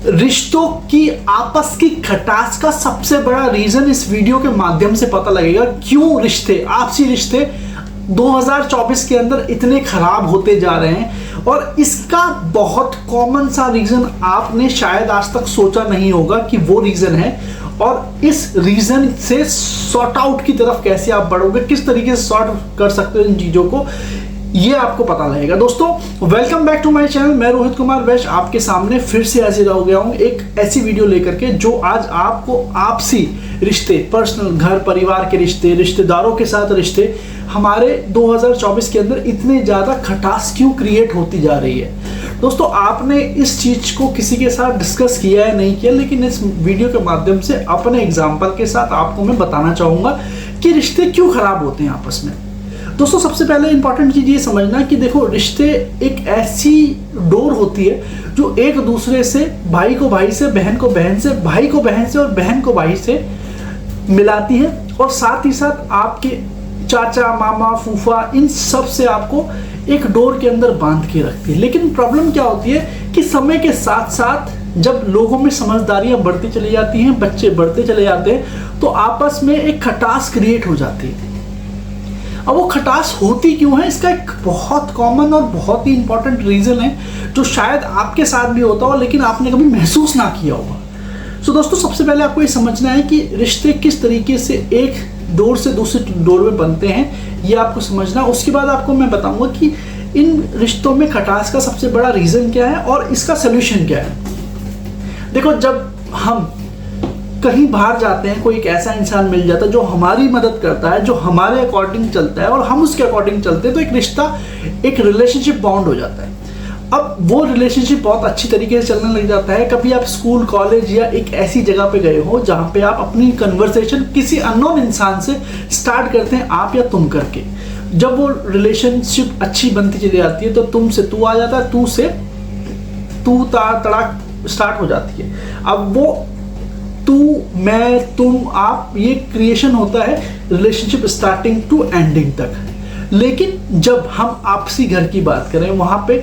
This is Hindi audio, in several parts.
रिश्तों की आपस की खटास का सबसे बड़ा रीजन इस वीडियो के माध्यम से पता लगेगा। क्यों रिश्ते, आपसी रिश्ते 2024 के अंदर इतने खराब होते जा रहे हैं, और इसका बहुत कॉमन सा रीजन आपने शायद आज तक सोचा नहीं होगा कि वो रीजन है, और इस रीजन से सॉर्ट आउट की तरफ कैसे आप बढ़ोगे, किस तरीके से सॉर्ट कर सकते हो इन चीजों को, ये आपको पता लगेगा। दोस्तों welcome back to my channel. मैं रोहित कुमार वैश्य आपके सामने फिर से हाजिर हो गया हूँ एक ऐसी वीडियो लेकर के जो आज आपको आपसी रिश्ते, पर्सनल, घर परिवार के रिश्ते, रिश्तेदारों के साथ रिश्ते हमारे 2024 के अंदर इतने ज़्यादा खटास क्यों क्रिएट होती जा रही है। दोस्तों आपने इस चीज़ को किसी के साथ डिस्कस किया है नहीं किया, लेकिन इस वीडियो के माध्यम से अपने एग्जाम्पल के साथ आपको मैं बताना चाहूँगा कि रिश्ते क्यों खराब होते हैं आपस में। दोस्तों सबसे पहले इंपॉर्टेंट चीज़ ये समझना कि देखो, रिश्ते एक ऐसी डोर होती है जो एक दूसरे से, भाई को भाई से, बहन को बहन से, भाई को बहन से और बहन को भाई से मिलाती है, और साथ ही साथ आपके चाचा, मामा, फूफा, इन सब से आपको एक डोर के अंदर बांध के रखती है। लेकिन प्रॉब्लम क्या होती है कि समय के साथ साथ जब लोगों में समझदारियां बढ़ती चली जाती हैं, बच्चे बढ़ते चले जाते हैं, तो आपस में एक खटास क्रिएट हो जाती है। अब वो खटास होती क्यों है, इसका एक बहुत कॉमन और बहुत ही इंपॉर्टेंट रीजन है जो शायद आपके साथ भी होता हो लेकिन आपने कभी महसूस ना किया होगा। सो दोस्तों सबसे पहले आपको ये समझना है कि रिश्ते किस तरीके से एक डोर से दूसरे डोर में बनते हैं, ये आपको समझना। उसके बाद आपको मैं बताऊंगा कि इन रिश्तों में खटास का सबसे बड़ा रीजन क्या है और इसका सोल्यूशन क्या है। देखो, जब हम कहीं बाहर जाते हैं, कोई एक ऐसा इंसान मिल जाता है जो हमारी मदद करता है, जो हमारे अकॉर्डिंग चलता है और हम उसके अकॉर्डिंग चलते हैं, तो एक रिश्ता, एक रिलेशनशिप बॉन्ड हो जाता है। अब वो रिलेशनशिप बहुत अच्छी तरीके से चलने लग जाता है। कभी आप स्कूल, कॉलेज या एक ऐसी जगह पे गए हो जहाँ पे आप अपनी कन्वर्सेशन किसी अननोन इंसान से स्टार्ट करते हैं, आप या तुम करके। जब वो रिलेशनशिप अच्छी बनती चली जाती है तो तुम से तू आ जाता है, तू से तू तड़ाक स्टार्ट हो जाती है। अब वो तू, मैं, तुम, आप, ये क्रिएशन होता है रिलेशनशिप स्टार्टिंग टू एंडिंग तक। लेकिन जब हम आपसी घर की बात करें, वहाँ पे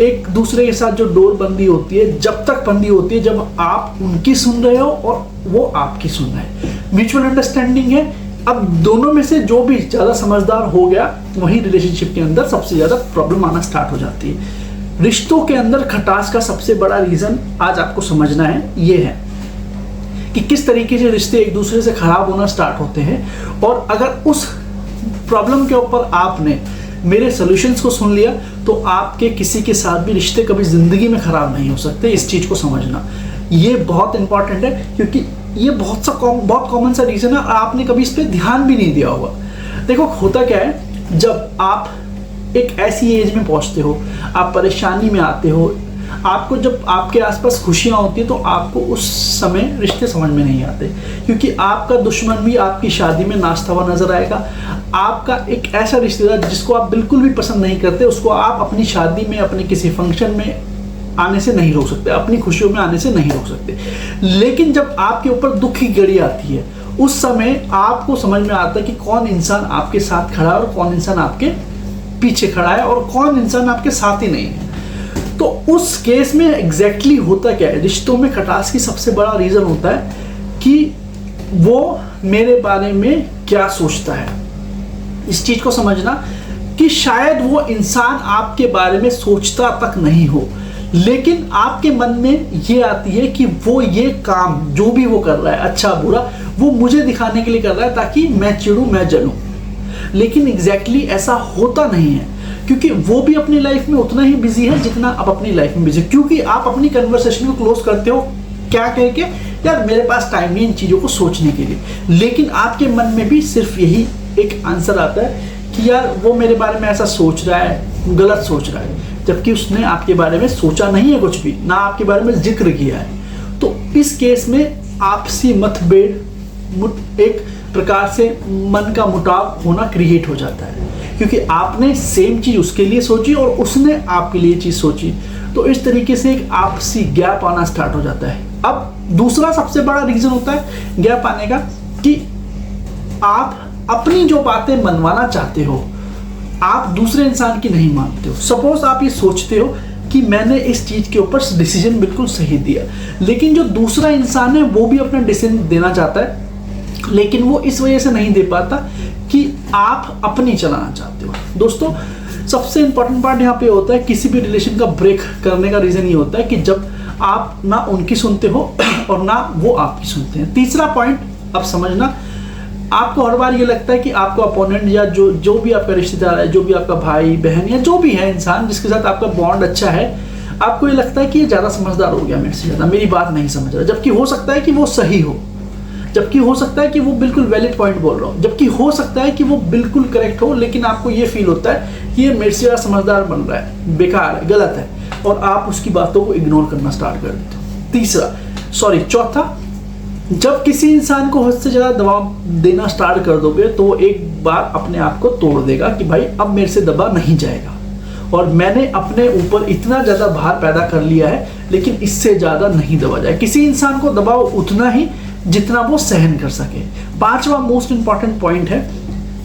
एक दूसरे के साथ जो डोर बंदी होती है, जब तक बंदी होती है जब आप उनकी सुन रहे हो और वो आपकी सुन रहे हैं, म्यूचुअल अंडरस्टैंडिंग है। अब दोनों में से जो भी ज़्यादा समझदार हो गया, वही रिलेशनशिप के अंदर सबसे ज़्यादा प्रॉब्लम आना स्टार्ट हो जाती है। रिश्तों के अंदर खटास का सबसे बड़ा रीज़न आज आपको समझना है, ये है कि किस तरीके से रिश्ते एक दूसरे से खराब होना स्टार्ट होते हैं। और अगर उस प्रॉब्लम के ऊपर आपने मेरे सॉल्यूशंस को सुन लिया तो आपके किसी के साथ भी रिश्ते कभी जिंदगी में खराब नहीं हो सकते। इस चीज़ को समझना ये बहुत इंपॉर्टेंट है, क्योंकि ये बहुत कॉमन सा रीज़न है और आपने कभी इस पर ध्यान भी नहीं दिया होगा। देखो होता क्या है, जब आप एक ऐसी एज में पहुँचते हो, आप परेशानी में आते हो, आपको जब आपके आसपास खुशियाँ होती है तो आपको उस समय रिश्ते समझ में नहीं आते, क्योंकि आपका दुश्मन भी आपकी शादी में नाचता हुआ नजर आएगा। आपका एक ऐसा रिश्तेदार जिसको आप बिल्कुल भी पसंद नहीं करते, उसको आप अपनी शादी में, अपने किसी फंक्शन में आने से नहीं रोक सकते, अपनी खुशियों में आने से नहीं रोक सकते। लेकिन जब आपके ऊपर दुख की घड़ी आती है, उस समय आपको समझ में आता है कि कौन इंसान आपके साथ खड़ा है और कौन इंसान आपके पीछे खड़ा है और कौन इंसान आपके साथ ही नहीं है। तो उस केस में एग्जैक्टली होता क्या है, रिश्तों में खटास की सबसे बड़ा रीज़न होता है कि वो मेरे बारे में क्या सोचता है। इस चीज़ को समझना कि शायद वो इंसान आपके बारे में सोचता तक नहीं हो, लेकिन आपके मन में ये आती है कि वो ये काम जो भी वो कर रहा है, अच्छा बुरा, वो मुझे दिखाने के लिए कर रहा है ताकि मैं चिढ़ूं, मैं जलूं। लेकिन एग्जैक्टली ऐसा होता नहीं है, क्योंकि वो भी अपनी लाइफ में उतना ही बिजी है जितना आप अपनी लाइफ में बिजी, क्योंकि आप अपनी कन्वर्सेशन को क्लोज करते हो क्या कह के, यार मेरे पास टाइम नहीं इन चीज़ों को सोचने के लिए। लेकिन आपके मन में भी सिर्फ यही एक आंसर आता है कि यार वो मेरे बारे में ऐसा सोच रहा है, गलत सोच रहा है, जबकि उसने आपके बारे में सोचा नहीं है कुछ भी, ना आपके बारे में जिक्र किया है। तो इस केस में आपसी मतभेद, एक प्रकार से मन का मुटाव होना क्रिएट हो जाता है, क्योंकि आपने सेम चीज़ उसके लिए सोची और उसने आपके लिए चीज़ सोची। तो इस तरीके से एक आपसी गैप आना स्टार्ट हो जाता है। अब दूसरा सबसे बड़ा रीज़न होता है गैप आने का कि आप अपनी जो बातें मनवाना चाहते हो, आप दूसरे इंसान की नहीं मानते हो। सपोज आप ये सोचते हो कि मैंने इस चीज़ के ऊपर डिसीजन बिल्कुल सही दिया। लेकिन जो दूसरा इंसान है वो भी अपना डिसीजन देना चाहता है, लेकिन वो इस वजह से नहीं दे पाता कि आप अपनी चलाना चाहते हो। दोस्तों, सबसे इंपॉर्टेंट पार्ट यहाँ पे होता है, किसी भी रिलेशन का ब्रेक करने का रीज़न ये होता है कि जब आप ना उनकी सुनते हो और ना वो आपकी सुनते हैं। तीसरा पॉइंट अब समझना, आपको हर बार ये लगता है कि आपका अपोनेंट या जो भी आपका रिश्तेदार है, जो भी आपका भाई बहन या जो भी है इंसान जिसके साथ आपका बॉन्ड अच्छा है, आपको ये लगता है कि ये ज़्यादा समझदार हो गया मेरे से ज़्यादा, मेरी बात नहीं समझ रहा। जबकि हो सकता है कि वो सही हो, जबकि हो सकता है कि वो बिल्कुल वैलिड पॉइंट बोल रहा हो, जबकि हो सकता है कि वो बिल्कुल करेक्ट हो, लेकिन आपको ये फील होता है कि ये मेरे से ज़्यादा समझदार बन रहा है, बेकार है, गलत है, और आप उसकी बातों को इग्नोर करना स्टार्ट कर देते हो। चौथा, जब किसी इंसान को हद से ज़्यादा दबाव देना स्टार्ट कर दोगे तो वो एक बार अपने आप को तोड़ देगा कि भाई अब मेरे से दबा नहीं जाएगा, और मैंने अपने ऊपर इतना ज़्यादा भार पैदा कर लिया है, लेकिन इससे ज़्यादा नहीं दबा जाए। किसी इंसान को दबाव उतना ही जितना वो सहन कर सके। पांचवा मोस्ट इंपॉर्टेंट पॉइंट है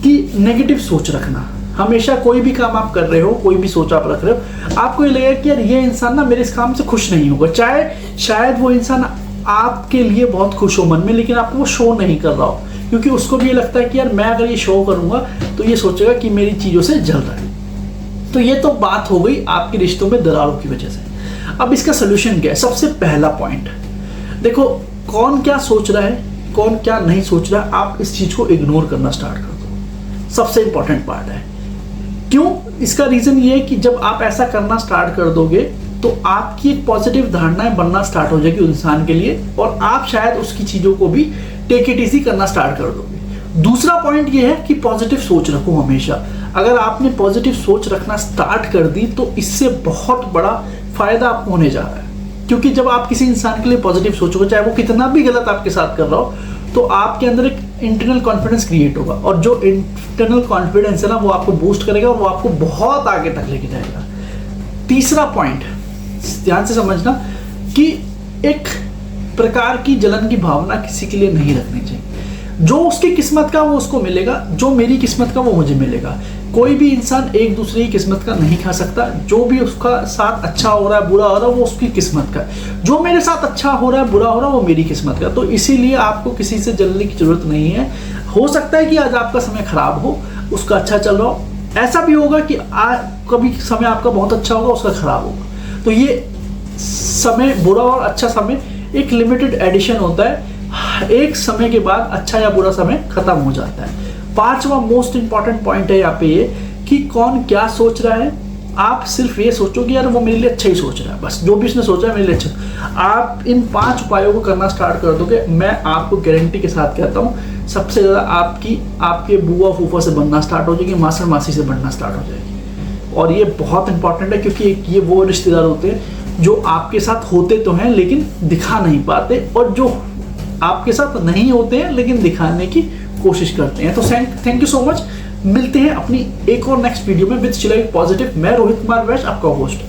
कि नेगेटिव सोच रखना। हमेशा कोई भी काम आप कर रहे हो, कोई भी सोच आप रख रहे हो, आपको ये लगेगा कि यार ये इंसान ना मेरे इस काम से खुश नहीं होगा, चाहे शायद वो इंसान आपके लिए बहुत खुश हो मन में, लेकिन आपको वो शो नहीं कर रहा हो, क्योंकि उसको भी ये लगता है कि यार मैं अगर ये शो करूंगा तो ये सोचेगा कि मेरी चीज़ों से जल रहा है। तो ये तो बात हो गई आपके रिश्तों में दरारों की वजह से। अब इसका सोल्यूशन क्या है? सबसे पहला पॉइंट, देखो कौन क्या सोच रहा है, कौन क्या नहीं सोच रहा है, आप इस चीज़ को इग्नोर करना स्टार्ट कर दो। सबसे इंपॉर्टेंट पार्ट है। क्यों? इसका रीज़न ये है कि जब आप ऐसा करना स्टार्ट कर दोगे तो आपकी एक पॉजिटिव धारणाएं बनना स्टार्ट हो जाएगी उस इंसान के लिए, और आप शायद उसकी चीज़ों को भी टेक इट इजी करना स्टार्ट कर दोगे। दूसरा पॉइंट ये है कि पॉजिटिव सोच रखो हमेशा। अगर आपने पॉजिटिव सोच रखना स्टार्ट कर दी तो इससे बहुत बड़ा फायदा आपको होने जा रहा है, क्योंकि जब आप किसी इंसान के लिए पॉजिटिव सोचोगे, चाहे वो कितना भी गलत आपके साथ कर रहा हो, तो आपके अंदर एक इंटरनल कॉन्फिडेंस क्रिएट होगा, और जो इंटरनल कॉन्फिडेंस है ना वो आपको बूस्ट करेगा और वो आपको बहुत आगे तक लेके जाएगा। तीसरा पॉइंट ध्यान से समझना कि एक प्रकार की जलन की भावना किसी के लिए नहीं रखनी चाहिए। जो उसकी किस्मत का वो उसको मिलेगा, जो मेरी किस्मत का वो मुझे मिलेगा। कोई भी इंसान एक दूसरे की किस्मत का नहीं खा सकता। जो भी उसका साथ अच्छा हो रहा है, बुरा हो रहा है, वो उसकी किस्मत का। जो मेरे साथ अच्छा हो रहा है, बुरा हो रहा है, वो मेरी किस्मत का। तो इसीलिए आपको किसी से जलने की जरूरत नहीं है। हो सकता है कि आज आपका समय खराब हो, उसका अच्छा चल रहा हो। ऐसा भी होगा कि कभी समय आपका बहुत अच्छा होगा, उसका खराब होगा। तो ये समय, बुरा और अच्छा समय एक लिमिटेड एडिशन होता है। एक समय के बाद अच्छा या बुरा समय खत्म हो जाता है। पांचवा मोस्ट इंपॉर्टेंट पॉइंट है यहाँ पे ये कि कौन क्या सोच रहा है। आप सिर्फ ये सोचो कि यार वो मेरे लिए अच्छा ही सोच रहा है, बस जो भी उसने सोचा है मेरे लिए अच्छा। आप इन 5 उपायों को करना स्टार्ट कर दोगे, मैं आपको गारंटी के साथ कहता हूँ सबसे ज़्यादा आपके बुआ फूफा से बनना स्टार्ट हो जाएगी, मासर मासी से बनना स्टार्ट हो जाएगी। और ये बहुत इंपॉर्टेंट है, क्योंकि ये वो रिश्तेदार होते हैं जो आपके साथ होते तो हैं लेकिन दिखा नहीं पाते, और जो आपके साथ नहीं होते हैं लेकिन दिखाने की कोशिश करते हैं। तो थैंक यू सो मच। मिलते हैं अपनी एक और नेक्स्ट वीडियो में विद चिल पॉजिटिव। मैं रोहित कुमार वैश्य, आपका होस्ट।